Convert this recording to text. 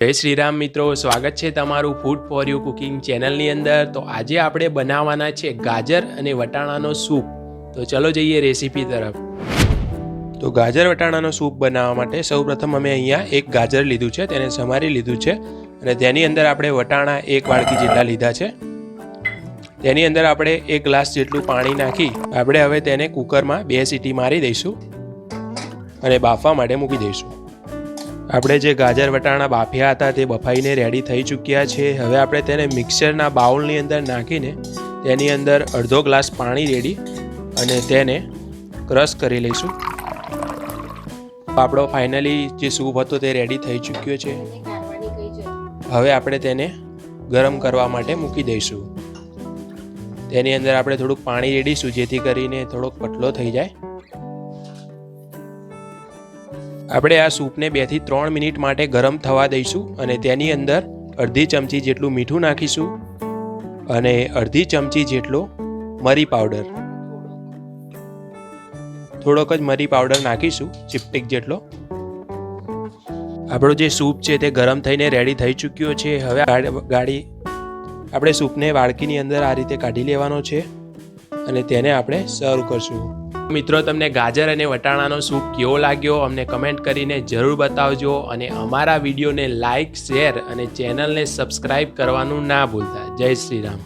જય શ્રી રામ મિત્રો, સ્વાગત છે તમારું ફૂડ ફોર યુ કુકિંગ ચેનલની અંદર। તો આજે આપણે બનાવવાના છે ગાજર અને વટાણાનો સૂપ। તો ચલો જઈએ રેસીપી તરફ। તો ગાજર વટાણાનો સૂપ બનાવવા માટે સૌપ્રથમ અમે અહીંયા એક ગાજર લીધું છે, તેને સમારી લીધું છે અને તેની અંદર આપણે વટાણા એક વાડકી જેટલા લીધા છે। તેની અંદર આપણે 1 ગ્લાસ જેટલું પાણી નાખી આપણે હવે તેને કુકરમાં 2 સીટી મારી દઈશું અને બાફવા માટે મૂકી દઈશું। આપણે જે ગાજર વટાણા બાફ્યા હતા તે બફાઈને રેડી થઈ ચૂક્યા છે। હવે આપણે તેને મિક્સરના બાઉલની અંદર નાખીને તેની અંદર અડધો ગ્લાસ પાણી રેડી અને તેને ક્રશ કરી લઈશું। આપણો ફાઇનલી જે સૂપ હતો તે રેડી થઈ ચૂક્યો છે। હવે આપણે તેને ગરમ કરવા માટે મૂકી દઈશું। તેની અંદર આપણે થોડુંક પાણી રેડીશું જેથી કરીને થોડોક પતલો થઈ જાય। આપણે આ સૂપને 2 થી 3 મિનિટ માટે ગરમ થવા દઈશું અને તેની અંદર અડધી ચમચી જેટલું મીઠું નાખીશું અને અડધી ચમચી જેટલો મરી પાવડર, થોડોક જ મરી પાવડર નાખીશું, ચીપટીક જેટલો। આપણો જે સૂપ છે તે ગરમ થઈને રેડી થઈ ચૂક્યો છે। હવે આપણે સૂપને વાડકીની અંદર આ રીતે કાઢી લેવાનો છે અને તેને આપણે સર્વ કરશું। મિત્રો, તમને ગાજર અને વટાણાનો સૂપ કેવો લાગ્યો અમને કમેન્ટ કરીને જરૂર બતાવજો અને અમારા વિડીયોને લાઇક, શેર અને ચેનલને સબસ્ક્રાઈબ કરવાનું ના ભૂલતા। જય શ્રી રામ।